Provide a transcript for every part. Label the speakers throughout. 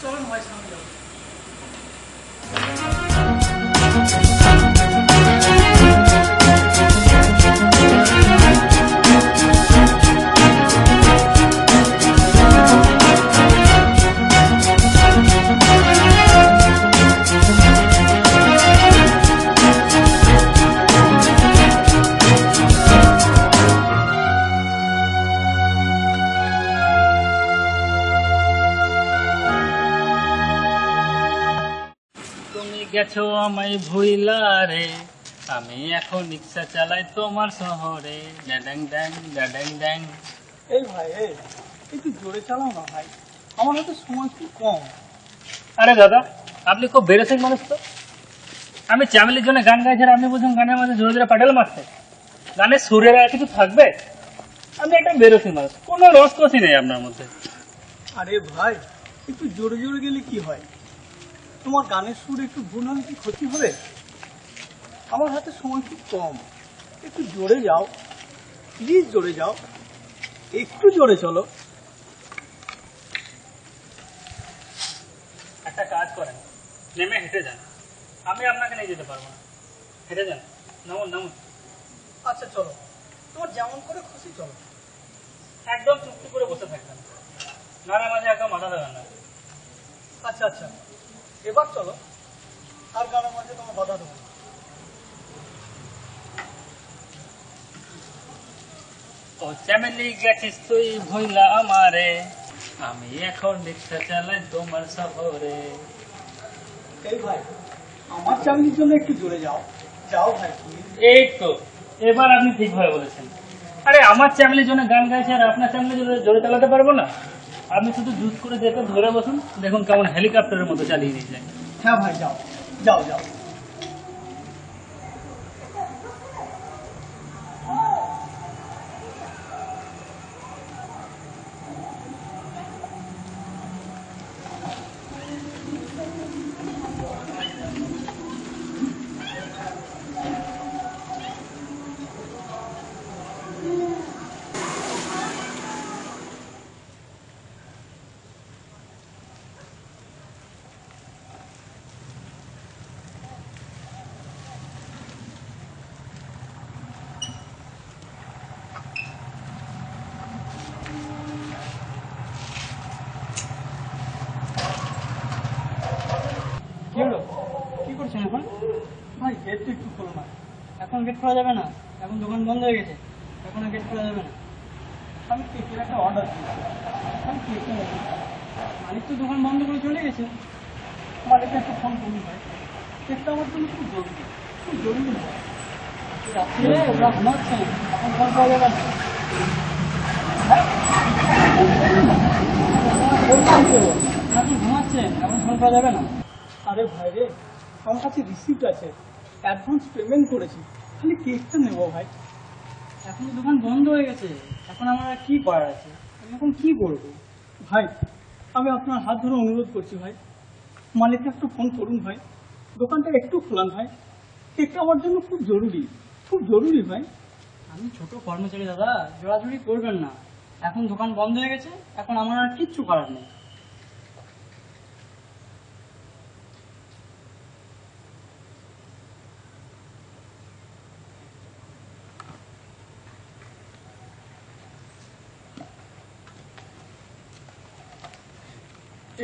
Speaker 1: চলেন ভাই সামনে যাবো।
Speaker 2: তুমি গেছো আমায় ভুইলা রে, আমি এখন রিক্সা চালাই তোমার শহরে। ড্যাং ড্যাং ড্যাং ড্যাং।
Speaker 1: এই ভাই একটু জোরে চালাও না ভাই, আমার হাতে সময় খুব কম।
Speaker 2: আরে দাদা, আপনি খুব বেরোসিং মানুষ তো। আমি চ্যামেলির জন্য গান গাইছি আর আপনি বলছেন গানের মাঝে জোরে জোরে প্যাডেল মারতে। গানের সুরের আর কিছু থাকবে? আমি একটা বেরোসিং মানুষ, কোনো রসকসই নেই আপনার মধ্যে।
Speaker 1: আরে ভাই একটু জোরে জোরে গেলে কি হয়? তোমার গানের সুর একটু ভুল হলে কি ক্ষতি হবে? আমার হাতে সময় খুব কম, একটু জোরে যাও প্লিজ, জোরে যাও, একটু জোরে চলো।
Speaker 2: একটা কাজ করেন, নেমে হেঁটে যান, আমি আপনাকে নিয়ে যেতে পারবো না। হেঁটে যান, নামুন নামুন।
Speaker 1: আচ্ছা চলো, তোমার যেমন করে খুশি চলো।
Speaker 2: একদম চুক্তি করে বসে থাকবেন, গানের মাঝে একদম মাথা দেবেন না।
Speaker 1: আচ্ছা আচ্ছা, এবার চলো, আর গানের মাঝে তোমার বাধা দেবো না।
Speaker 2: ও চ্যামেলি গেছিস তুই ভুইলা আমারে, আমি এখন রিক্সা চালাই তোমার শহরে।
Speaker 1: এই ভাই আমার চাকরির জন্য একটু জোরে যাও, যাও ভাই তুমি।
Speaker 2: এই তো, এবার আপনি ঠিকভাবে বলেছেন। আরে আমার চ্যামেলির জন্য গান গাইছে আর আপনার চ্যামেলির জন্য জোরে চালাতে পারবো না? আপনি শুধু জুত করে যেতে ধরে বসুন, দেখুন কেমন হেলিকপ্টারের মতো চালিয়ে নিয়ে যায়।
Speaker 1: হ্যাঁ ভাই যাও যাও যাও।
Speaker 2: কি হলো, কি করছেন এখন?
Speaker 1: ভাই গেট একটু খোলো না।
Speaker 2: এখন গেট খোলা যাবে না, এখন দোকান বন্ধ হয়ে গেছে, এখন গেট খোলা যাবে না।
Speaker 1: আমি কেকের একটা অর্ডার দিয়েছি, আমি কেকটা নেবো।
Speaker 2: মালিক তো দোকান বন্ধ করে চলে গেছে।
Speaker 1: মালিককে একটা ফোন করুন ভাই, কেকটা আমার জন্য খুব জরুরি, খুব জরুরি ভাই।
Speaker 2: রাত্রে ওরা ঘুমাচ্ছেন, এখন ফোন পাওয়া যাবে না। এখন ঘুমাচ্ছেন, এখন ফোন পাওয়া যাবে না।
Speaker 1: আরে ভাই রে, আমার কাছে রিসিপ্ট আছে, অ্যাডভান্স পেমেন্ট করেছি, খালি কেকটা নেবো ভাই।
Speaker 2: এখন তো দোকান বন্ধ হয়ে গেছে, এখন আমার আর কি করার আছে? আমি এখন কি করবো?
Speaker 1: ভাই আমি আপনার হাত ধরে অনুরোধ করছি ভাই, মালিককে একটু ফোন করুন ভাই, দোকানটা একটু খোলান ভাই, কেকটা আমার জন্য খুব জরুরি, খুব জরুরি ভাই।
Speaker 2: আমি ছোট কর্মচারী দাদা, জোরাজুরি করবেন না। এখন দোকান বন্ধ হয়ে গেছে, এখন আমার আর কিচ্ছু করার নেই।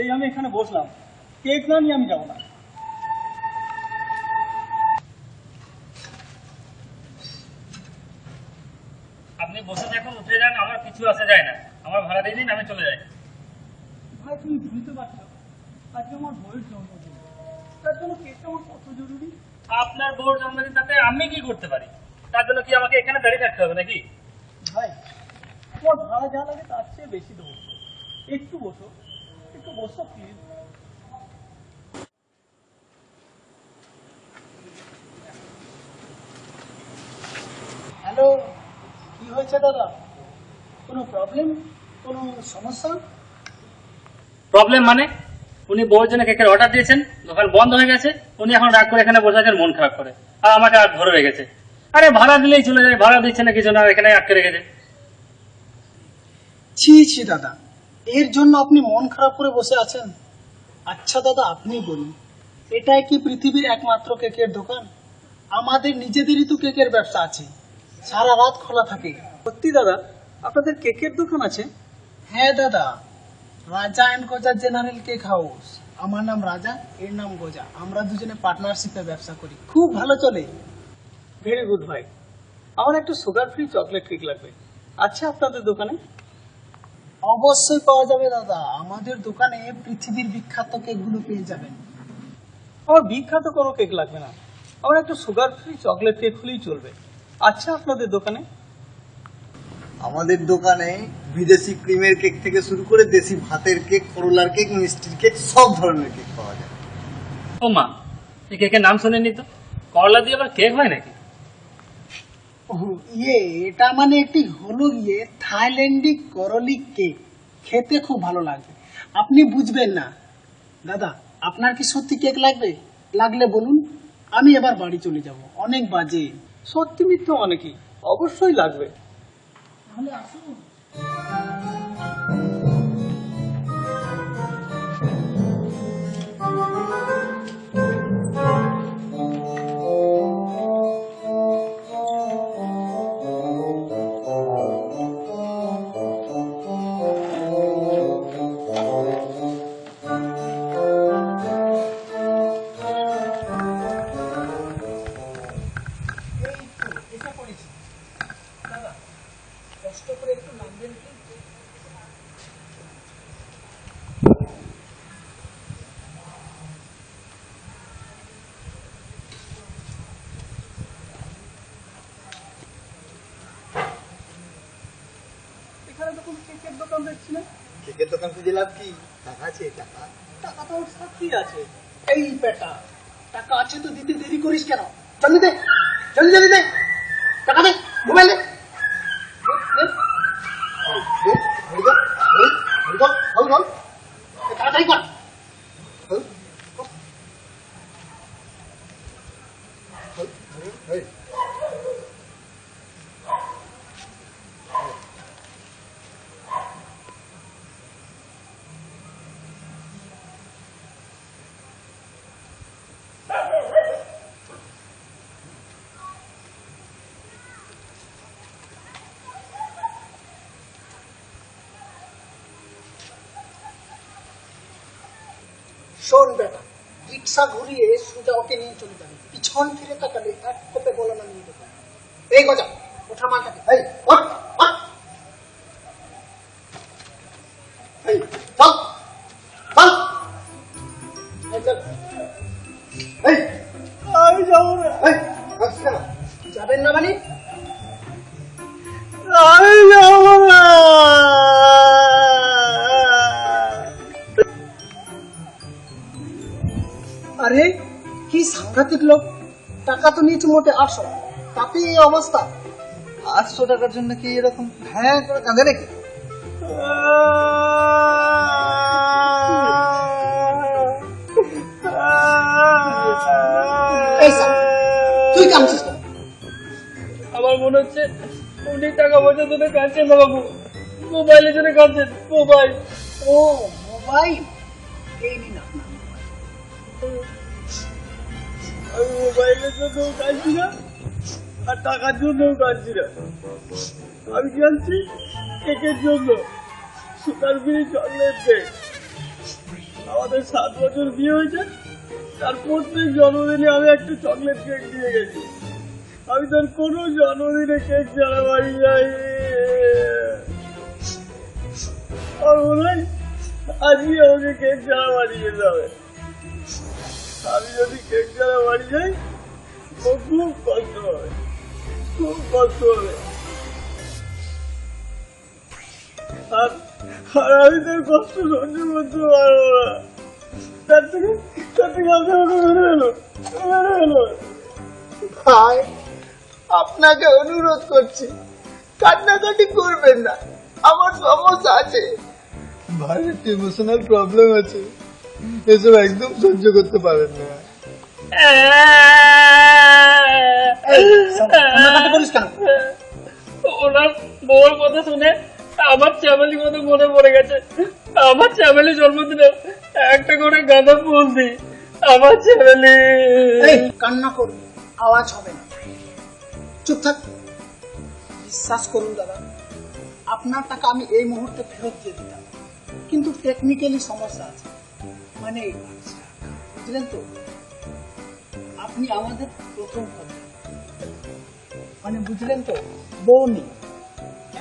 Speaker 1: এই আমি এখানে বসলাম, কেক না নিয়ে আমি যাবো না।
Speaker 2: আপনি বসে থাকুন, উঠে যান, আমার কিছু আসে যায় না। আমার ভাড়া দিয়ে দিন, আমি চলে যাই।
Speaker 1: ভাই তুমি বুঝতে পারছো, আজকে আমার বউয়ের জন্মদিন, তার জন্য কেকটা আমার কত জরুরি।
Speaker 2: আপনার বউর জন্মদিন, তাতে আমি কি করতে পারি? তার জন্য কি আমাকে এখানে দাঁড়িয়ে থাকতে হবে নাকি?
Speaker 1: ভাই তোমার ভাড়া যা লাগে তার চেয়ে বেশি দেবো, একটু বসো, একটু বসো প্লিজ। হ্যালো, কি হয়েছে দাদা? কোনো প্রবলেম, কোনো সমস্যা?
Speaker 2: প্রবলেম মানে? উনি বউর জন্য কেকের অর্ডার দিয়েছেন, দোকান বন্ধ হয়ে গেছে, উনি এখন রাগ করে এখানে বসে আছেন, মন খারাপ করে, আর আমাকে আর ধরে রেখেছে। আরে ভাড়া দিলেই চলে যায়, ভাড়া দিচ্ছে না কিছু না, এখানে আটকে রেখেছে।
Speaker 1: ছি ছি দাদা, এর জন্য আপনি মন খারাপ করে বসে আছেন? আচ্ছা দাদা, আপনি বলুন, এটাই কি পৃথিবীর একমাত্র কেকের দোকান? আমাদের নিজেদেরই তো কেকের ব্যবসা আছে, সারা রাত খোলা থাকে। সত্যি দাদা, আপনাদের কেকের দোকান আছে? হ্যাঁ দাদা, রাজা এন্ড গজা জেনারেল কেক হাউস। আমার নাম রাজা, এর নাম গজা। আমরা দুজনে পার্টনারশিপে ব্যবসা করি, খুব ভালো চলে। ভেরি গুড ভাই। আমার একটু সুগার ফ্রি চকলেট কেক লাগবে। আচ্ছা, আপনাদের দোকানে? অবশ্যই পাওয়া যাবে দাদা, আমাদের দোকানে পৃথিবীর বিখ্যাত কেকগুলো পেয়ে যাবেন। আমার বিখ্যাত কোনো কেক লাগবে না, আমার একটু সুগার ফ্রি চকলেট কেক হলেই চলবে। আচ্ছা, আপনাদের দোকানে?
Speaker 3: আমাদের দোকানে বিদেশি ক্রিমের কেক থেকে শুরু করে দেশি ভাতের কেক, করলার কেক, মিষ্টির কেক, সব ধরনের কেক পাওয়া যায়।
Speaker 2: ও মা, এই কেকের নাম শুনেনি তো। করলা দিয়ে আবার কেক হয় নাকি?
Speaker 1: এটা মানে একটি হলো থাইল্যান্ডি করলি কেক, খেতে খুব ভালো লাগবে। আপনি বুঝবেন না দাদা। আপনার কি সত্যি কেক লাগবে? লাগলে বলুন, আমি এবার বাড়ি চলে যাব, অনেক বাজে। সত্যি মিথ্যা মানে কি? অবশ্যই লাগবে। তাহলে আসুন। কষ্ট করে একটু নামবেন কি? এখানে তো কোনো কেকের দোকান দেখছি না।
Speaker 3: কেকের দোকান খুঁজে লাভ কি? টাকা আছে, টাকা।
Speaker 1: টাকা তো ওর সাথেই আছে। এই বেটা, টাকা আছে তো দিতে দেরি করিস কেন? জলদি দে, জলদি জলদি দে, টাকা দে, মোবাইল দে। তাড়াতাড়ি কর। শোন বেটা, রিক্সা ঘুরিয়ে সোজা ওকে নিয়ে চলে যাবে। পিছন ফিরে তাকালে এক কোপে বলে না নিয়ে দেবে। এই গজা, ওঠা মালটাকে। এই ওঠ, ওঠ। এই চল, চল, এই চল। এই আমি যাবো না। এই আসছে না, যাবেন না মানে? আমি যাবো না। আরে কি সাংঘাতিক লোক, টাকা তো নিয়েছে মোটে 800, তাতে এই অবস্থা।
Speaker 3: 800 টাকার জন্য কি এরকম হ্যাঁ করে কাঁদে নাকি?
Speaker 1: এই স্যার, তুই কাঁদছিস কেন?
Speaker 2: আমার মনে হচ্ছে উনি টাকা পয়সা জন্য কাঁদছেন না বাবু, মোবাইলের জন্য কাঁদছেন। মোবাইল।
Speaker 1: ও মোবাইল, এই নিন আপনার মোবাইল।
Speaker 2: আমি মোবাইলের জন্যও কাঁদছি না, আর টাকার জন্যও কাঁদছি না। আমি কাঁদছি কেকের জন্য, সুগার ফ্রি চকলেট কেক। আমাদের 7 বছর বিয়ে হয়েছে, তার প্রত্যেক জন্মদিনে আমি একটা চকলেট কেক দিয়ে গেছি। আমি তার কোনো জন্মদিনে কেক ছাড়া বাড়ি যাই। আর মনে হয় আজকে আমাকে কেক ছাড়া বাড়ি যেতে হবে। আমি যদি কেক ছাড়া বাড়ি যাই, ও খুব কষ্ট হবে, খুব কষ্ট হবে। আর আমি তার কষ্ট সহ্য করতে পারবো না। তার থেকে আমাকে মেরে এলো।
Speaker 3: ভাই, আপনাকে অনুরোধ করছি, কান্নাকাটি করবেন না, আমার সমস্যা আছে। ভাইয়ের একটু ইমোশনাল প্রবলেম আছে, এসব একদম সহ্য করতে পারেন না।
Speaker 1: কান্নাকাটি করিস কেন?
Speaker 2: ওনার বউর কথা শুনে আমার চ্যামেলি মতো মনে পড়ে গেছে। আমার চ্যামেলি জন্মদিনে একটা করে গাঁদা ফুল দি। আমার চ্যামেলি।
Speaker 1: এই কান্না করুন, আওয়াজ হবে না, চুপ থাক। বিশ্বাস করুন দাদা, আপনার টাকা আমি এই মুহূর্তে ফেরত দিয়ে দিতাম, কিন্তু টেকনিক্যালি সমস্যা আছে। মানে বুঝলেন তো, আপনি আমাদের প্রথম কন্যা। মানে বুঝলেন তো, বউ নেই।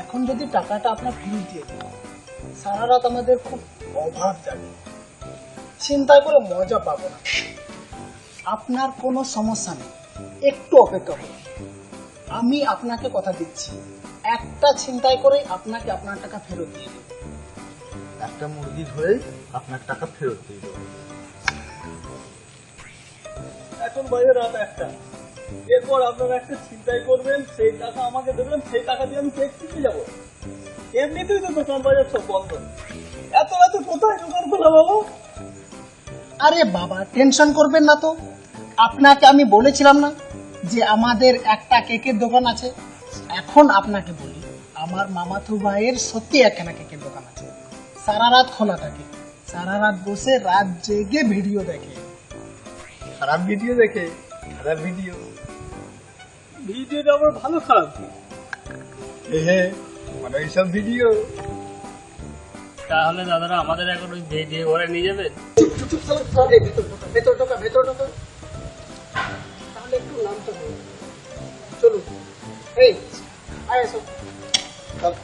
Speaker 1: এখন যদি টাকাটা আপনার ফেরত দিয়ে দিন, সারা রাত আমাদের খুব অভাব যাবে, চিন্তা করে মজা পাবো না। আপনার কোনো সমস্যা নেই, একটু অপেক্ষা করুন। আমি আপনাকে কথা দিচ্ছি, একটা ছিনতাই করে আপনাকে আপনার টাকা ফেরত দিয়ে দেব।
Speaker 3: একটা মুরগি ধরেই আপনার টাকা ফেরত দিয়ে দেবো।
Speaker 1: এখন বাজে রাত 1টা। এরপর আপনারা একটা ছিনতাই করবেন, সেই টাকা আমাকে দেবেন, সেই টাকা দিয়ে আমি কেক কিনতে যাবো। এমনিতেই তো দোকান বাজার সব বন্ধ, এত রাতে কোথায় দোকান খোলা বাবু? আরে বাবা, টেনশন করবেন না তো। আপনাকে আমি বলেছিলাম না যে আমাদের একটা কেকের দোকান আছে। এখন আপনাকে বলি, আমার মামাতো ভাইয়ের সত্যি একখানা কেকের দোকান আছে, সারা রাত খোলা থাকে, সারা রাত বসে রাত জেগে ভিডিও দেখে।
Speaker 3: খারাপ ভিডিও দেখে? খারাপ ভিডিও?
Speaker 1: ভিডিওটা আবার ভালো খারাপ কি?
Speaker 3: হ্যাঁ, মানে এইসব ভিডিও।
Speaker 2: তাহলে দাদারা আমাদের এখন ওই যে ঘরে নিয়ে যাবেন।
Speaker 1: ভেতর ঢোকা। তাহলে একটু নামতে হবে। চলুন, এই আয় এসো।
Speaker 3: চল।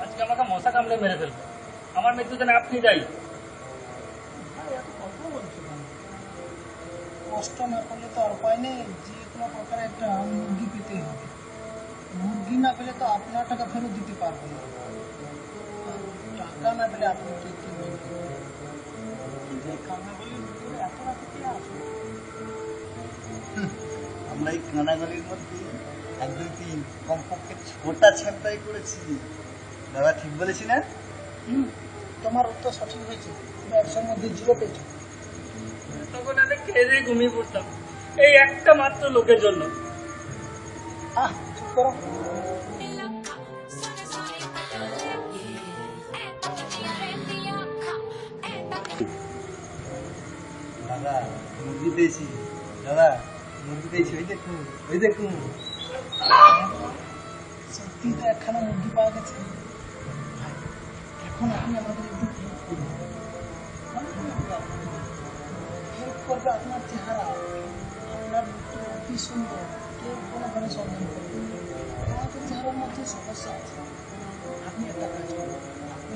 Speaker 2: আজকে আমাকে মশা কামড়ে মেরে ফেলবে। আমার মৃত্যু যেন আপনি যাই।
Speaker 1: কষ্ট না করলে তো আর উপায় নেই, যে কোনো প্রকারে একটা মুরগি পেতেই হবে। মুরগি না পেলে তো আপনার টাকা ফেরত দিতে পারবো না। টাকা না পেলে আপনি কি করবেন? কিন্তু এই কান্নাগুলির ভিতরে এত রাতে কে আসবে?
Speaker 3: আমরা এই কানাগলির মধ্যে 1, 2, 3 কমপক্ষে 6টা ছিনতাই করেছি। দাদা ঠিক বলেছি না?
Speaker 1: তোমার উত্তর সঠিক হয়েছে, তুমি 100-র মধ্যে 0 পেয়েছো।
Speaker 2: তখন আমি খেয়ে দিয়ে ঘুমিয়ে পড়তাম এই একটা মাত্র লোকের জন্য।
Speaker 1: চুপ করো।
Speaker 3: দাদা মুরগি পেয়েছি, দাদা মুরগি পেয়েছি, ওই দেখুন।
Speaker 1: সত্যি তো একখানা মুরগি পাওয়া গেছে। এখন আপনি আমাদের একটু হেল্প করবে। আপনার চেহারা, আপনার মুখটা অতি সুন্দর, কেউ কোনোভাবে সন্দেহ করবে না। আমাদের চেহারার মধ্যে সমস্যা আছে। আপনি একটা কাজ করুন, আপনি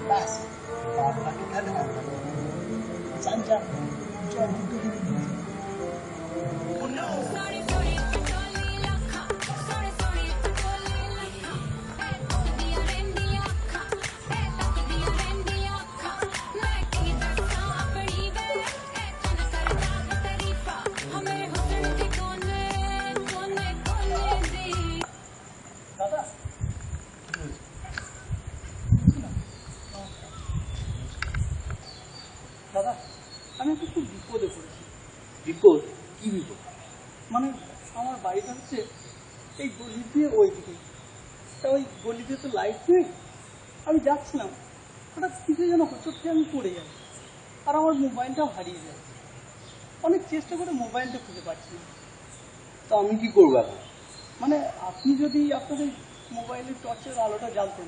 Speaker 1: ব্যাস আপনাকে খালি যান জল দুটো দিন দাদা। দাদা, আমি একটু খুব বিপদে পড়েছি।
Speaker 3: বিপদ? কি বিপদ?
Speaker 1: মানে আমার বাড়িটা হচ্ছে এই গলি দিয়ে ওই দিকে, তা ওই গলিতে তো লাইট নেই। আমি যাচ্ছিলাম, হঠাৎ কিছু যেন হচ্ছে, আমি পড়ে যাই, আর আমার মোবাইলটাও হারিয়ে যায়। অনেক চেষ্টা করে মোবাইলটা খুঁজে পাচ্ছি না।
Speaker 3: তো আমি কি করবো এখন?
Speaker 1: মানে আপনি যদি আপনাদের মোবাইলের টর্চের আলোটা জ্বালতেন,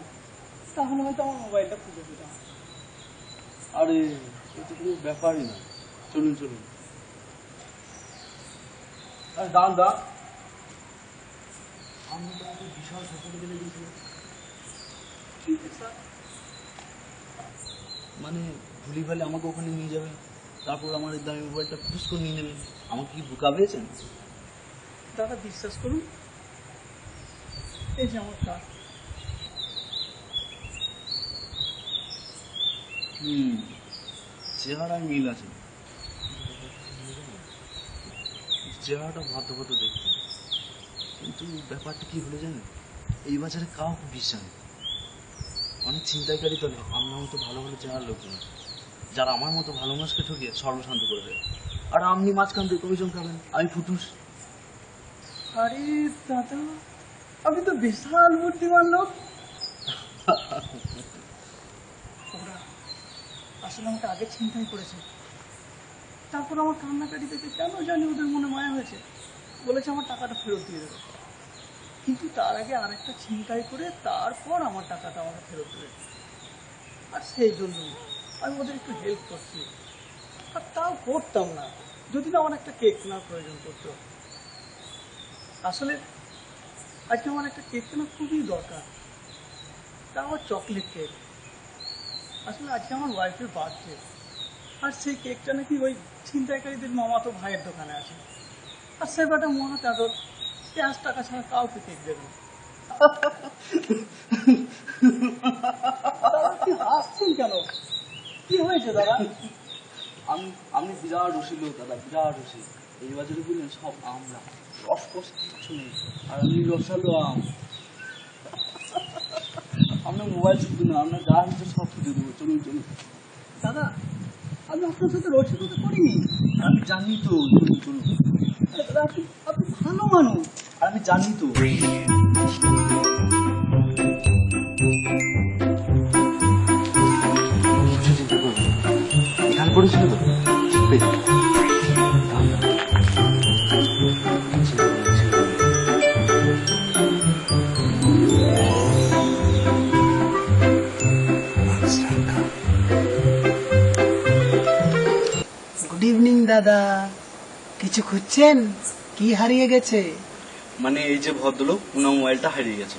Speaker 1: তাহলে হয়তো আমার মোবাইলটা খুঁজে পেতাম।
Speaker 3: আরে এটা কোনো ব্যাপারই না, চলুন। দাঁড়ান, আমি তোমাকে বিশাল সফর করে দিয়েছিলাম।
Speaker 1: ঠিক আছে স্যার।
Speaker 3: মানে ভুলি ভালে আমাকে ওখানে নিয়ে যাবে, তারপর আমার এই দামি মোবাইলটা ফুস করে নিয়ে নেবে। আমাকে কি বোকা পেয়েছেন?
Speaker 1: দাদা বিশ্বাস করুন, এই যে আমার কার্ড।
Speaker 3: চেহারায় মিল আছে, চেহারাটা ভাদ্র দেখতে, কিন্তু ব্যাপারটা কি হলে জানেন,
Speaker 4: এই বাজারে কাউকে বিশ্বাস নেই। অনেক ছিনতাইকারী তো আমার মতো ভালো ভালো চেহারার লোক নেই, যারা আমার মতো ভালো মানুষকে ঠকিয়ে সর্বশান্ত করে দেয়। আর আপনি মাঝখান থেকে কমিশন খাবেন, আমি ফুটুস।
Speaker 1: আরে দাদা, আপনি তো বিশাল বুদ্ধিমান লোক। ওরা আসলে আমাকে আগে চিন্তাই করেছে, তারপর আমার কান্নাকাটি দেখে কেন জানি ওদের মনে মায়া হয়েছে, বলেছে আমার টাকাটা ফেরত দিয়ে দেবে। কিন্তু তার আগে আরেকটা ছিনতাই করে তারপর আমার টাকাটা আমাকে ফেরত দেবে। আর সেই জন্য আমি ওদের একটু হেল্প করছি। আর তাও করতাম না যদি না আমার একটা কেক কেনার প্রয়োজন পড়তো। আসলে আজকে আমার একটা কেক কেনা খুবই দরকার, তা আমার চকলেট কেক। আসলে আজকে আমার ওয়াইফের বার্থডে, আর সেই কেকটা নাকি ওই ছিনতাইকারীদের মামাতো ভাইয়ের দোকানে আছে। আর সে বেটা মহা তাদের ক্যাশ টাকা ছাড়া কাউকে কেক দেবে না। দাদা, আপনি হাসছেন কেন? কি হয়েছে দাদা?
Speaker 4: আমি বিরাট রসিক লোক দাদা, বিরাট রসিক। এই বাজারে বুঝলেন সব আমরা, রসকস কিচ্ছু নেই। আর আমি রসালো আম। আপনার মোবাইল শুধু না, আপনার যা হচ্ছে সব খুঁজে দেবো। চলুন চলুন।
Speaker 1: দাদা, আমি আপনার সাথে রসিকতা করিনি।
Speaker 4: আমি জানি তো, চলুন চলুন।
Speaker 1: দাদা, আপনি ভালো মানুষ।
Speaker 4: আর আমি জানি তো। চিন্তা করবেন, এখানে পড়েছিল তো পেয়ে যাবে।
Speaker 3: গুড ইভিনিং দাদা, কিছু খুঁজছেন? কি হারিয়ে গেছে?
Speaker 4: মানে এই যে ভদ্রলোক, ওনার মোবাইলটা হারিয়ে গেছে।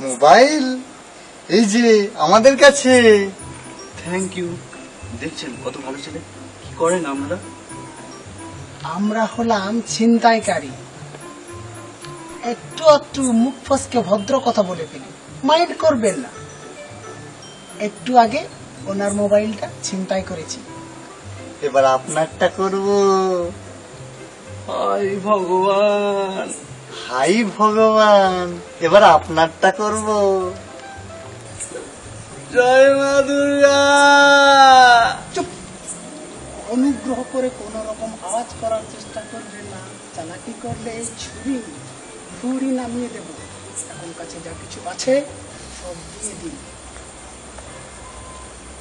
Speaker 3: মোবাইল এই যে আমাদের কাছে।
Speaker 4: Thank you. দেখছেন কত ভালো ছেলে। কি করেন আপনারা?
Speaker 3: আমরা হলাম ছিনতাইকারী। একটু একটু মুখ ফসকে ভদ্র কথা বলে ফেলি, মাইন্ড করবেন না। একটু আগে ওনার মোবাইলটা ছিনতাই করেছি, এবার আপনারটা করব।
Speaker 4: হাই ভগবান।
Speaker 3: হাই ভগবান, এবার আপনারটা করব।
Speaker 4: জয় মা দুর্গা।
Speaker 3: চুপ! অনুগ্রহ করে কোন রকম আওয়াজ করার চেষ্টা করবেন না। চালাকি করলে ছুরি নামিয়ে দেব। এখন কাছে যা কিছু আছে সব দিয়ে দিন।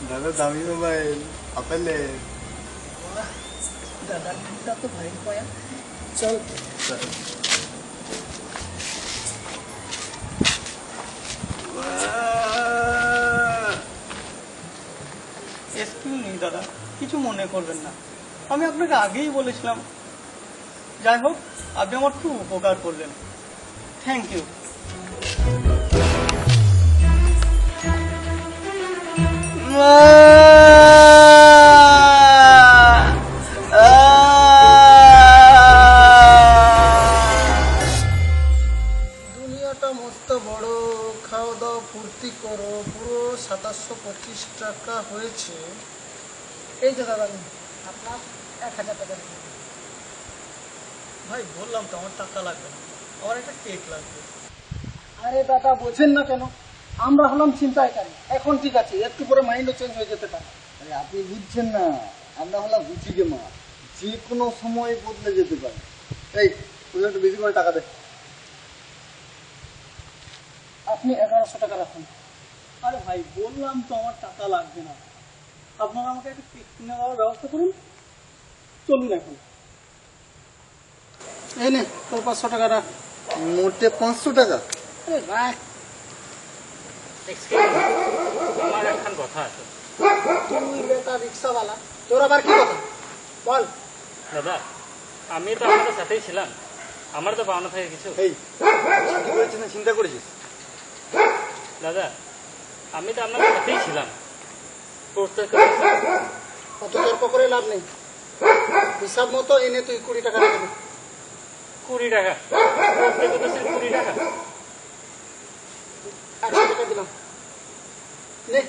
Speaker 3: দাদা, দামি মোবাইল, আপেলে। দাদার মুখটা তো ভাই পয়া। চল।
Speaker 1: এক্সকিউজ মি দাদা, কিছু মনে করবেন না। আমি আপনাকে আগেই বলেছিলাম। যাই হোক, আপনি আমার খুব উপকার করলেন। Thank you.
Speaker 3: দুনিয়াটা মস্ত বড়, খাওয়া দাওয়া ফুর্তি করো। পুরো 2725 টাকা হয়েছে। এই যে দাদা, আপনার 1000 টাকা দিন।
Speaker 1: ভাই, বললাম তো আমার টাকা লাগবে না, আমার একটা কেক লাগবে।
Speaker 3: আরে দাদা, বোঝেন না কেন? আমরা হলাম ছিনতাইকারী। এখন ঠিক আছে, একটু পরে মাইন্ডও চেঞ্জ হয়ে যেতে পারে। আরে আপনি বুঝছেন না, আমরা হলাম বুঝিকে মা, যে কোনো সময় বদলে যেতে পারে। এই তুই একটু বেশি করে টাকা দে। আপনি 1100 টাকা রাখুন।
Speaker 1: আরে ভাই, বললাম তো আমার টাকা লাগবে না। আপনারা আমাকে একটা কেক কিনে দেওয়ার ব্যবস্থা করুন। চলুন এখন।
Speaker 3: এই নে তোর 500 টাকা রাখ। মোটে 500 টাকা? আরে রাখ।
Speaker 2: আমার একখান কথা আছে।
Speaker 3: তুই বেটা রিক্সাওয়ালা, তোর আবার কি কথা বল।
Speaker 2: দাদা, আমি তো আপনাদের সাথেই ছিলাম, আমার তো পাওনা থাকে কিছু।
Speaker 3: এই কি করেছিস না চিন্তা করেছিস?
Speaker 2: দাদা, আমি তো আপনাদের সাথেই ছিলাম।
Speaker 3: কত তর্ক করে লাভ নেই। হিসাব মতো এনে তুই 20 টাকা রেখে দে।
Speaker 2: 20 টাকা? প্রত্যেকে তো 20 টাকা।
Speaker 3: 100 টাকা দিলাম, নে।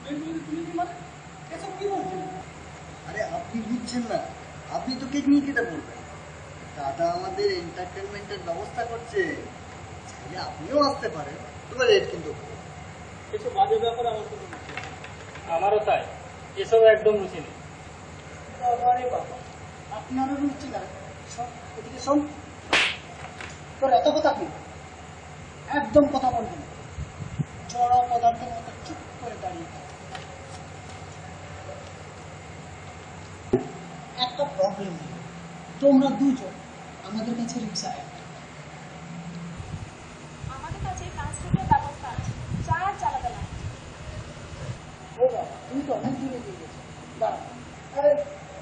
Speaker 1: মানে এসব কি বলছেন?
Speaker 3: আরে আপনি বুঝছেন না, আপনি তো কেক নিয়ে কেটে পড়বেন। দাদা আমাদের এন্টারটেনমেন্টের ব্যবস্থা করছে, চাইলে আপনিও আসতে পারেন, তবে রেট কিন্তু ভালো।
Speaker 1: এসব বাজে ব্যাপার আমার কোনো রুচি নেই।
Speaker 2: আমারও তাই, এসব একদম রুচি নেই।
Speaker 1: বাবা রে বাবা, আপনারও রুচি না? শোন, এদিকে শোন। তোর এত কথা কি? একদম কথা বলবি না। জড় পদার্থের মতো চুপ করে দাঁড়িয়ে থাক। একটা প্রবলেম নেই, তোমরা দুজন আমাদের কাছে রিক্সায়
Speaker 5: আমাদের কাছে ট্রান্সপোর্টের ব্যবস্থা আছে, যা আর চালাতে লাগে।
Speaker 1: ও বাবা, তুমি তো অনেক দূরে দিয়ে গেছো। দাঁড়া, আরে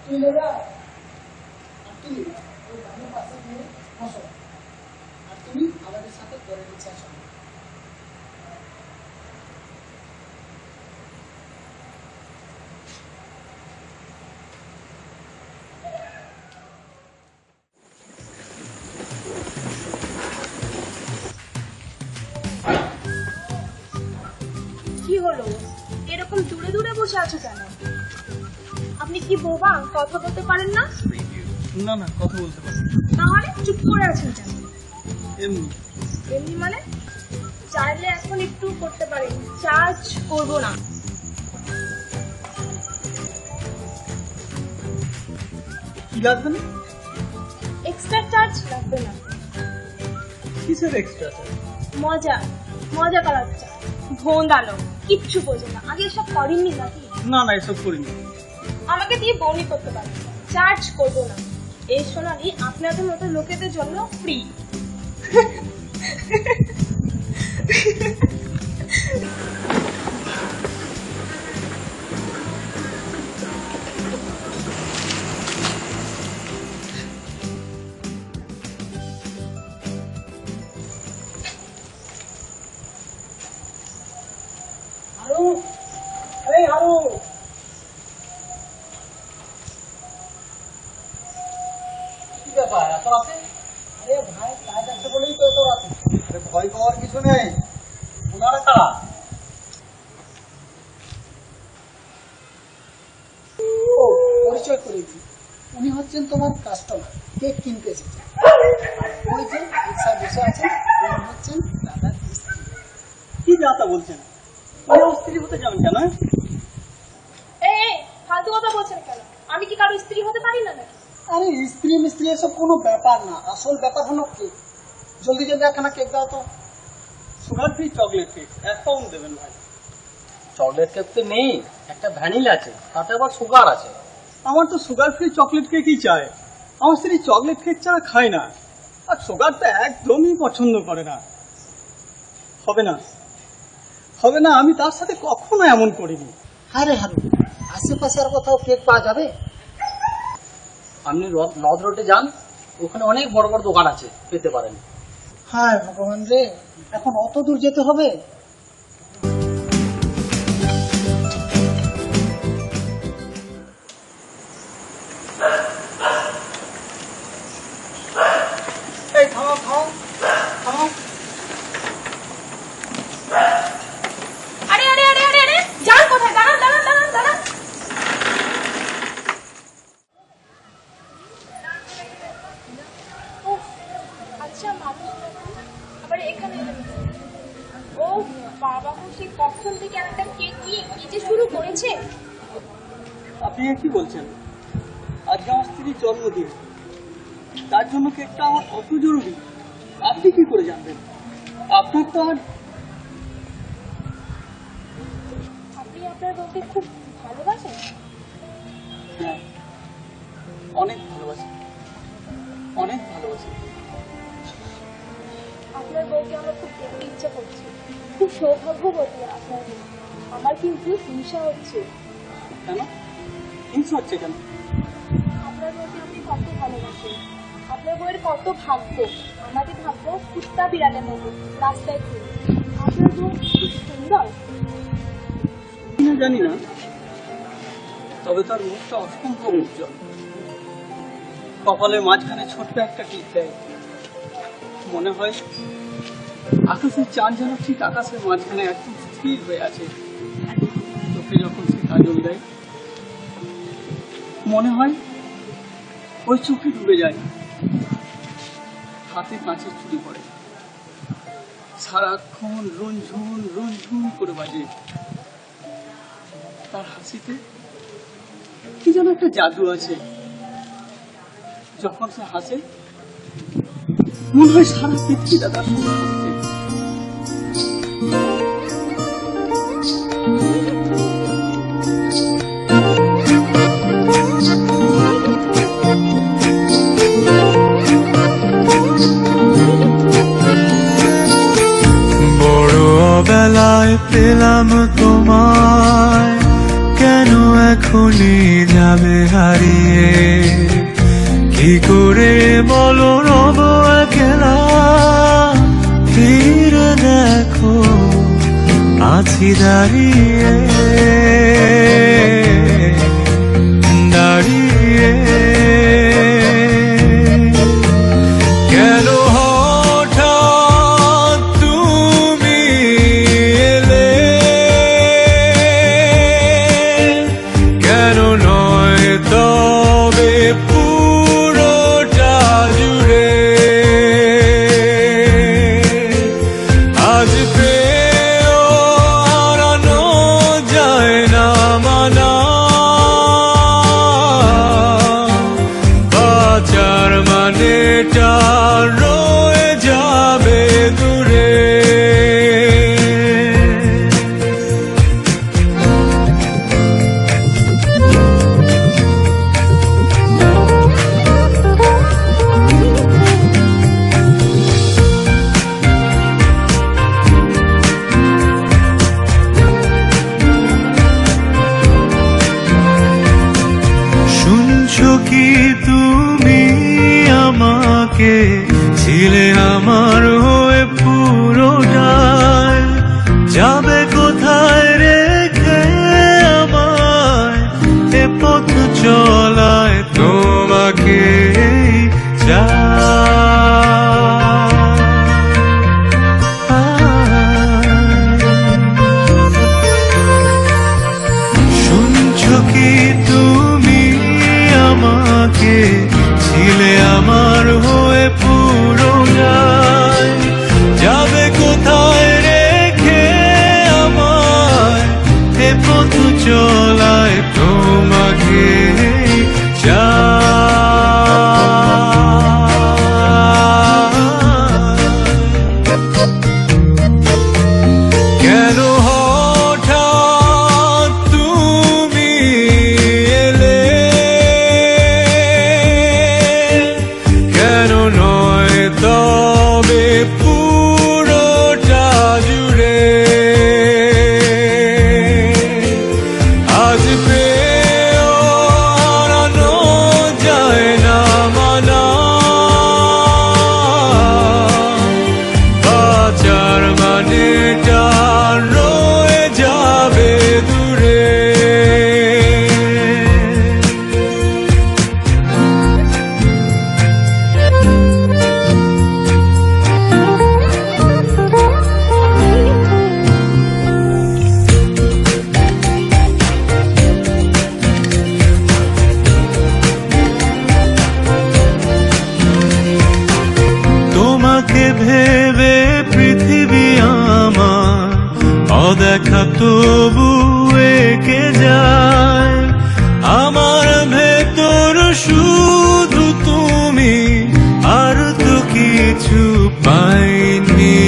Speaker 1: তুই লেগা, আর তুমি ওই গানের পাশে গিয়ে বসো, আর তুমি আমাদের সাথে পরে রিক্সায় চলো।
Speaker 5: কি হলো, এরকম দূরে দূরে বসে আছো কেন? আপনি কি বোবা, কথা বলতে পারেন না?
Speaker 1: না না, কথা বলতে পারি।
Speaker 5: তাহলে চুপ করে আছেন কেন?
Speaker 1: এমনি
Speaker 5: এমনি মানে? চাইলে এখন একটু করতে পারেন, চার্জ করবো না।
Speaker 1: কি লাগবে না?
Speaker 5: এক্সট্রা চার্জ লাগবে না।
Speaker 1: কিসের এক্সট্রা চার্জ?
Speaker 5: মজা মজা করার চার্জ। ভোঁদানো, কিচ্ছু বোঝে না। আগে এসব করেননি নাকি?
Speaker 1: না না, এসব করিনি।
Speaker 5: আমাকে দিয়ে বউনি করতে পারেন, চার্জ করবো না। এই সোনালি আপনাদের মতো লোকেদের জন্য ফ্রি।
Speaker 1: হারু, এই হারু, কি ব্যাপার এত রাতে? আরে ভাই, কাজ আছে বলেই তো এত রাতে।
Speaker 3: আরে ভয় পাওয়ার কিছু নেই।
Speaker 1: ওনারা কারা? ও, পরিচয় করেছি। উনি হচ্ছেন তোমার কাস্টমার, কেক কিনতে এসেছেন। ওই যে রিক্সায় বসে আছেন, উনি হচ্ছেন দাদার স্ত্রী। কি যাতা বলছেন? উনি আমার স্ত্রী হতে যাবেন কেন?
Speaker 5: এই ফালতু কথা বলছেন কেন? আমি কি কারো স্ত্রী হতে পারি না নাকি?
Speaker 1: আরে স্ত্রী মিস্ত্রি এসব কোনো ব্যাপার না, আসল ব্যাপার হলো কেক। জলদি জলদি একখানা কেক দাও তো। Sugar free chocolate cake, 1 pound দেবেন ভাই।
Speaker 6: চকলেট কেক তো নেই, একটা ভ্যানিলা আছে, তাতে আবার সুগার আছে।
Speaker 1: আমার তো সুগার ফ্রি চকলেট কেকই চাই। আমার স্ত্রী চকলেট কেক ছাড়া খায় না, আর সুগার তো একদমই পছন্দ করে না। হবে না, হবে না, আমি তার সাথে কখনো এমন করিনি।
Speaker 3: আরে হারু, আশেপাশে আর কোথাও কেক পাওয়া যাবে?
Speaker 6: আপনি নদ রোডে যান, ওখানে অনেক বড় বড় দোকান আছে, পেতে পারেন।
Speaker 1: হায় ভগবান রে, এখন অত দূর যেতে হবে? এই থামো থামো থামো।
Speaker 5: আরে আরে আরে আরে আরে, যান কোথায়? দাঁড়ান দাঁড়ান দাঁড়ান দাঁড়ান। উফ, আচ্ছা মানুষ আবার এখানে এলেন। ও বাবা, খুশি কখন থেকে একটা কেক কি যে শুরু করেছে।
Speaker 1: আপনি কি বলছেন? আজকে আমার স্ত্রীর জন্মদিন, তার জন্য কেকটা আমার কত জরুরি আপনি কি করে জানবেন? আপনার তো আর
Speaker 5: আপনি আপনার বউকে খুব ভালোবাসেন?
Speaker 1: হ্যাঁ, অনেক ভালোবাসি, অনেক ভালোবাসি।
Speaker 5: আপনার বউকে আমার খুব দেখতে ইচ্ছে করছে। খুব সৌভাগ্যবতী আপনার বউ। আমার কিন্তু হিংসা হচ্ছে।
Speaker 1: কেন হিংসা হচ্ছে কেন?
Speaker 5: আপনার বউকে আপনি কত ভালোবাসেন, আপনার বউয়ের কত ভাগ্য। আমাদের ভাগ্য কুত্তা বিড়ালের মতো রাস্তায় ঘুরে। আপনার বউ খুব সুন্দর।
Speaker 1: না জানি না, তবে তার মুখটা অসম্ভব উজ্জ্বল। কপালের মাঝখানে ছোট্ট একটা টিপ দেয়, মনে হয় আকাশের চাঁদ যেন ঠিক আকাশের মাঝখানে একদম স্থির হয়ে আছে। চোখে চোখে যখন সে কাজল দেয়, মনে হয় ওই চোখে ডুবে যায়। হাতে কাঁচের চুড়ি পড়ে, সারাক্ষণ রুনঝুন রুনঝুন করে বাজে। তার হাসিতে কি যেন একটা জাদু আছে। যখন সে হাসে মনে হয় সারা পৃথিবীটা তার সঙ্গে হাসছে।
Speaker 7: বড় বেলায় পেলাম তোমায়, কেন এখনই যাবে হারিয়ে? কি করে বলো রব একলা, ফিরে দেখো আছি দাঁড়িয়ে দাঁড়িয়ে। কেন হঠাৎ তুমি এলে, কেন নয় তবে পুরোটা জুড়ে? আজ পেয়েও হারানো যায় না মানা, বাঁচার মানেটা রয়ে যাবে দূরে। শুনছো কি তুমি আমাকে, ছিলে আমার হয়ে পুরোটাই, যাবে কোথায় রেখে আমায়? এ পথ চলায় তোমাকে শুনছো কি তুমি আমাকে, ছিলে আমার হয়ে পুরোটাই, যাবে কোথায় রেখে আমায়? এ পথ চলায় তোমাকে কেন হঠাৎ তুমি এলে, কেন নয় তবে পুরোটা জুড়ে? আজ পেয়েও হারানো যায় না মানা, বাঁচার মানেটা রয়ে যাবে দূরে। তোমাকে ভেবে পৃথিবী আমার অদেখা তবু এঁকে যায়। আমার ভেতর শুধু তুমি, আর তো কিছু পাইনি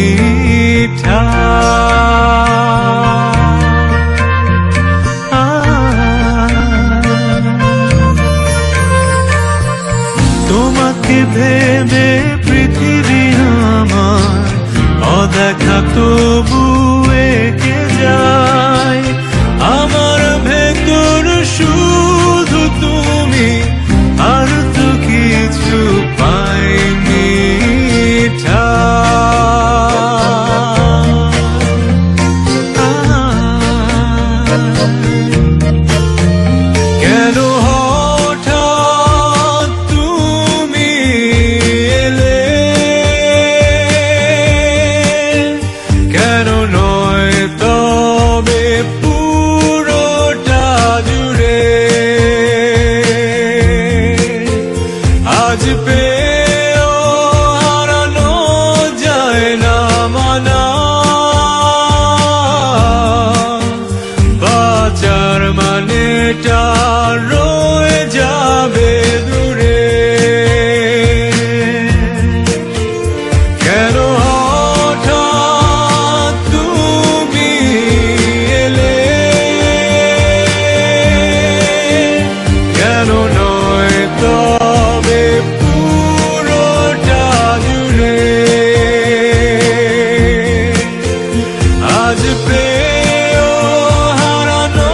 Speaker 7: তোমাকে ভেবে পৃথিবী আমার অদেখা তবু এঁকে যায়। আমার ভেতর শুধু তুমি, আর তো কিছু পাইনি ঠাই। মানেটা রয়ে যাবে দূরে। কেন হঠাৎ তুমি এলে, কেন নয় তবে পুরোটা জুড়ে। আজ পেয়েও হারানো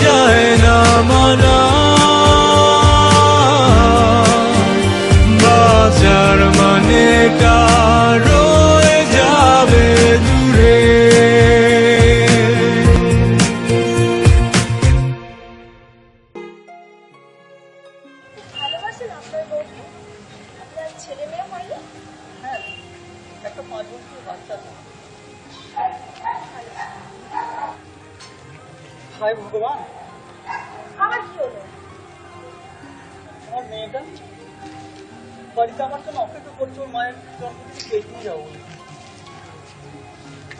Speaker 7: যায় না মানা, বাঁচার মানেটা রয়ে যাবে দূরে।
Speaker 5: ভালোবাসেন আপনার বউকে? আপনার ছেলে মেয়ে হয়নি?
Speaker 1: হ্যাঁ, একটা 5 বছরের বাচ্চা আছে। হায় ভগবান,
Speaker 5: আবার কি হলো?
Speaker 1: আমার মেয়েটা বাড়িতে আমার জন্য অপেক্ষা করছে, ওর মায়ের জন্ম থেকে কেক নিয়ে যাবো বলে।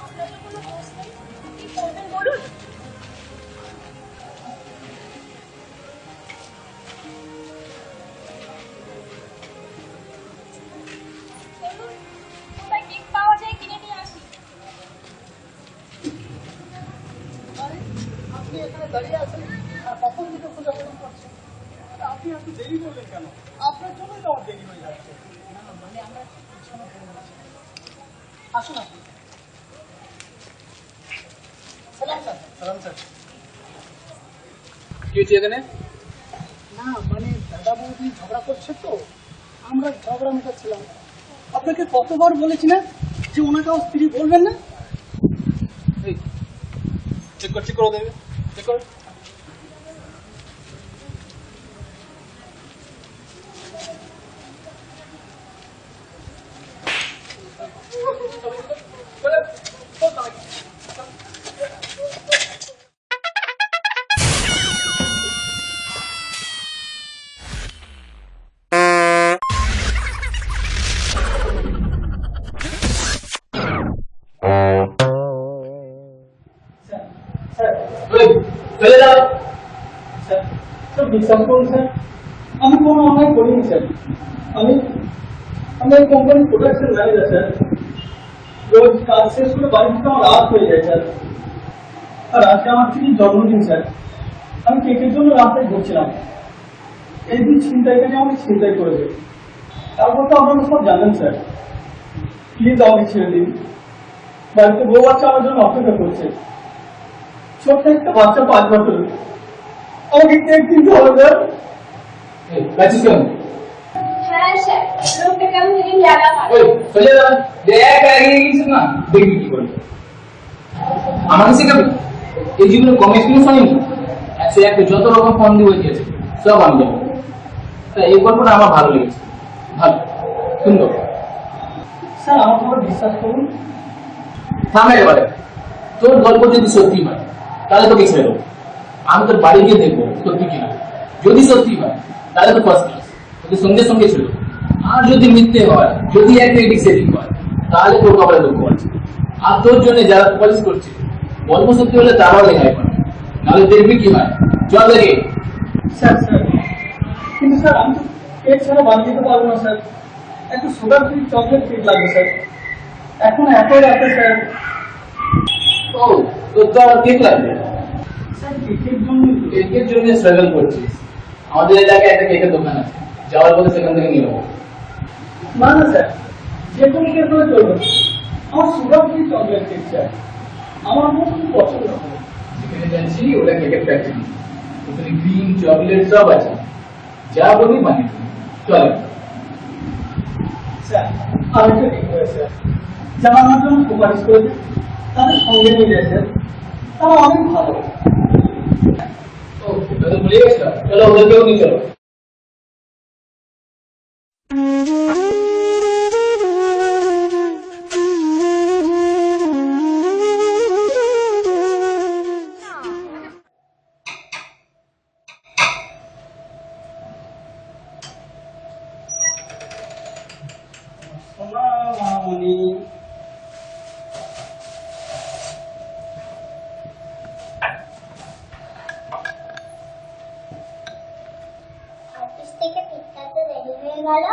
Speaker 5: আপনার তো কোনো দোষ নেই, কি করবেন বলুন? চলুন, কোথায় কেক পাওয়া যায় কিনে নিয়ে আসি।
Speaker 1: আরে, আপনি এখানে দাঁড়িয়ে আছেন আর কখন থেকে খোঁজাখুঁজি করছেন? আরে, আপনি এত দেরি করলেন কেন? আপনার জন্যই তো আমার দেরি হয়ে যাচ্ছে। না না, মানে আমরা পিছনে পড়ে গেছি। আসুন আপনি। সালাম স্যার। সালাম স্যার।
Speaker 6: কি হচ্ছে এখানে?
Speaker 1: না মানে দাদা বৌদি ঝগড়া করছে তো, আমরা ঝগড়া মেটাচ্ছিলাম। আপনাকে কতবার বলেছি না যে ওনাকে আমার স্ত্রী বলবেন না?
Speaker 6: চেক করে দেবে, চেক করো। চলে যাও।
Speaker 1: স্যার, স্যার বিশ্বাস করুন স্যার, আমি কোনো অন্যায় করিনি স্যার। আমি এই কোম্পানির প্রোডাকশন ম্যানেজার স্যার। রোজ কাজ শেষ করে বাড়ি থেকে আমার রাত হয়ে যায় স্যার। আর আজকে আমার স্ত্রীর জন্মদিন স্যার। আমি কেকের জন্য রাস্তায় ঘুরছিলাম, এই দিন ছিনতাইকারী আমাকে ছিনতাই করেছে। তারপর তো আপনারা সব জানেন স্যার। প্লিজ আমাকে ছেড়ে দিন, বাড়িতে বউ বাচ্চা আমার জন্য অপেক্ষা করছে। ছোট্ট একটা বাচ্চা 5 বছরের, আমাকে কেক কিনতে হবে স্যার।
Speaker 6: কাছিস কেন?
Speaker 5: হ্যাঁ স্যার, লোকটা কেমন দিন জানা পারে।
Speaker 6: চলে যাও। দেখ আগে গেছিস না, দেখবি কি করে। আমাকে শেখাবে? এই জীবনে কম এক্সপিরিয়েন্স হয়নি? সে একটা যত রকম ফোন দিয়ে দিয়েছে, সব আমি যাবো। তা এই গল্পটা আমার ভালো লেগেছে, ভালো সুন্দর।
Speaker 1: স্যার আমার উপর বিশ্বাস করুন।
Speaker 6: থামে এবারে, তোর গল্প যদি সত্যি হয় তাহলে তোকে ছেড়ে দেবো। আমি তোর বাড়ি গিয়ে দেখবো সত্যি কিনা। যদি সত্যি হয় তাহলে তো ফার্স্ট ক্লাস, তোকে সঙ্গে সঙ্গে ছিল। আর যদি মিথ্যে হয়, যদি একটা এদিক সেদিক হয়, তাহলে তোর কপালে দুঃখ আছে। আর তোর জন্য যারা পলিশ করছে, গল্প সত্যি হলে তারাও লেখাই পারে, নাহলে দেখবি কি হয়। চল দেখে।
Speaker 1: স্যার স্যার, কিন্তু স্যার আমি তো কেক ছাড়া বানিয়ে দিতে পারবো না স্যার। একটু সুগার ফ্রি চকলেট কেক লাগবে স্যার। এখন এত রাতে স্যার।
Speaker 6: ও, তোর তো আমার কেক লাগবে।
Speaker 1: স্যার কেকের জন্য
Speaker 6: কেকের জন্য স্ট্রাগল করছিস। আমাদের এলাকায় একটা কেকের দোকান আছে, যাওয়ার পথে সেখান থেকে নিয়ে নেবো।
Speaker 1: না না স্যার, যে কোনো কেক হলে চলবে। আমার sugar free chocolate cake sir, আমার খুব পছন্দ হবে।
Speaker 6: যেখানে যাচ্ছি ওটা কেকের ফ্যাক্টরি, ওখানে ক্রিম চকলেট সব আছে, যা বলি বানিয়ে দেবো। চল।
Speaker 1: স্যার আরেকটা রিকোয়েস্ট স্যার, যারা আমার জন্য সুপারিশ করেছে তাদের সঙ্গে নিয়ে যায় স্যার, তারা অনেক ভালো।
Speaker 6: ও, তাহলে ভুলে গেছো? চলো ওদেরকেও নিয়ে চলো।
Speaker 1: সোনা মামনি,
Speaker 5: গেল?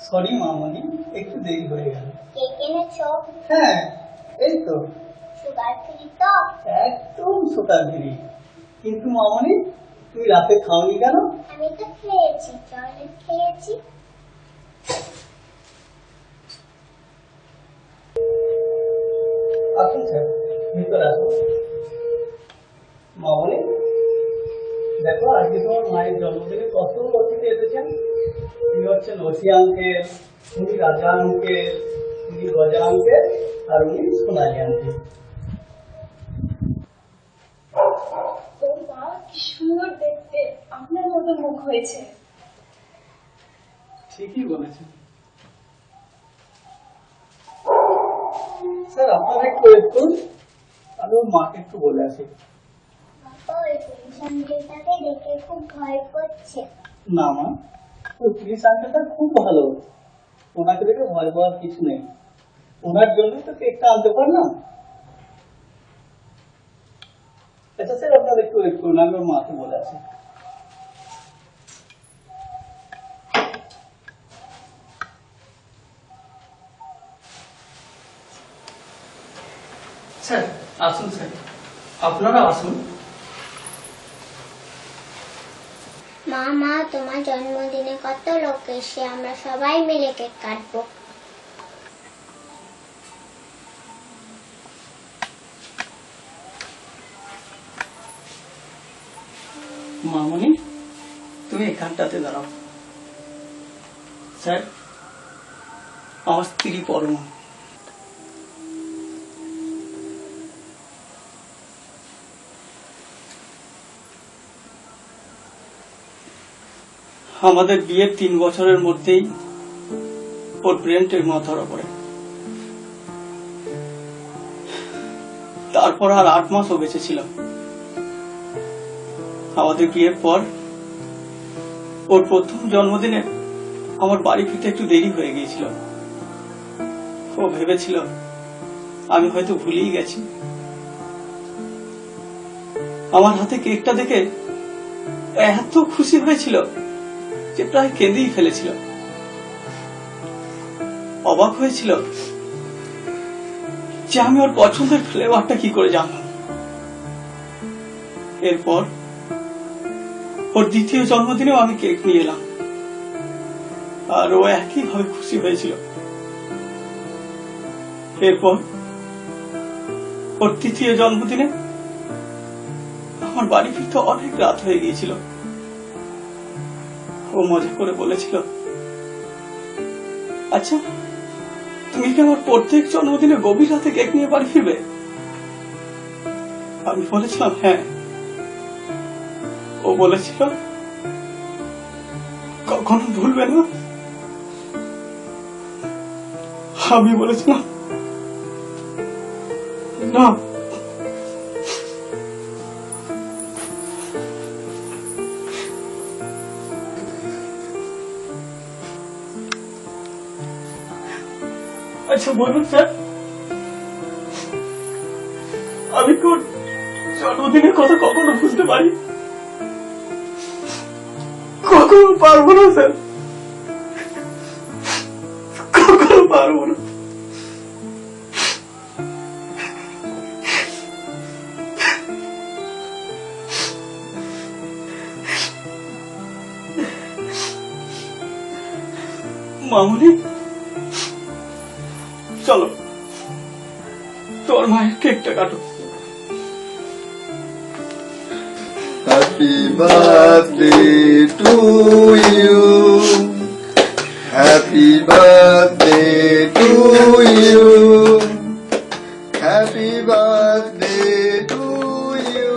Speaker 1: সরি মামনি, একটু দেরি হয়ে গেল।
Speaker 5: কেক এনেছো?
Speaker 1: হ্যাঁ, এই তো
Speaker 5: সুগার ফ্রি তো?
Speaker 1: একদম সুগার ফ্রি। কিন্তু মামনি, তুমি রাতে খাওনি কেন?
Speaker 5: আমি তো খেয়েছি, চকলেট খেয়েছি।
Speaker 1: আসুন স্যার, ভিতরে আসুন। মামনি, দেখো আজকে তোমার মায়ের জন্মদিনে কত অতিথি এসেছেন। তিনি হচ্ছেন ওসি আঙ্কেল, উনি রাজা আঙ্কেল, উনি গজা আঙ্কেল, আর উনি সোনালি আঙ্কেল।
Speaker 5: ও মা, কি সুন্দর দেখতে, আপনার মতো মুখ হয়েছে।
Speaker 1: ঠিকই বলেছেন স্যার, আপনারা একটু ওয়েট করুন, আমি ওর মাকে একটু বলে আসি।
Speaker 5: বাবা, ওই পুলিশ আঙ্কেলটাকে দেখে খুব ভয় করছে।
Speaker 1: না মা, ওই পুলিশ আঙ্কেলটা খুব ভালো, ওনাকে দেখে ভয় পাওয়ার কিছু নেই। ওনার জন্যই তো কেকটা আনতে পারলাম। আচ্ছা স্যার, আপনারা একটু ওয়েট করুন, আমি ওর মাকে বলে আসি। স্যার আসুন, স্যার আপনারা আসুন।
Speaker 5: মা, তোমার জন্মদিনে কত লোক এসে, আমরা সবাই মিলে কেক কাটবো।
Speaker 1: মামনি, তুমি এখানটাতে দাঁড়াও। স্যার, আমার স্ত্রী পরমা। আমাদের বিয়ের 3 বছরের মধ্যেই ওর ব্রেন টিউমার ধরা পড়ে। তারপর আর 8 মাসও বেঁচে ছিল। আমাদের বিয়ের পর ওর প্রথম জন্মদিনে আমার বাড়ি ফিরতে একটু দেরি হয়ে গিয়েছিল। ও ভেবেছিল আমি হয়তো ভুলেই গেছি। আমার হাতে কেকটা দেখে এত খুশি হয়েছিল যে প্রায় কেঁদেই ফেলেছিল। অবাক হয়েছিল যে আমি ওর পছন্দের ফ্লেভারটা কি করে জানলাম। এরপর ওর দ্বিতীয় জন্মদিনেও আমি কেক নিয়ে এলাম, আর ও একইভাবে খুশি হয়েছিল। এরপর ওর তৃতীয় জন্মদিনে আমার বাড়ি ফিরতে অনেক রাত হয়ে গিয়েছিল। ও মজা করে বলেছিল, আচ্ছা তুমি কি আমার প্রত্যেক জন্মদিনে গভীর রাতে কেক নিয়ে বাড়ি ফিরবে? আমি বলেছিলাম হ্যাঁ। ও বলেছিল কখনো ভুলবে না। আমি বলেছিলাম না। আচ্ছা বলুন স্যার, আমি কোন জন্মদিনের কথা কখনো বুঝতে পারি? কখনো পারবো না স্যার, কখনো পারবো না। মামুনি, চলো তোর মায়ের কেকটা কাটো।
Speaker 3: Happy birthday to you. Happy birthday to you. Happy birthday to you.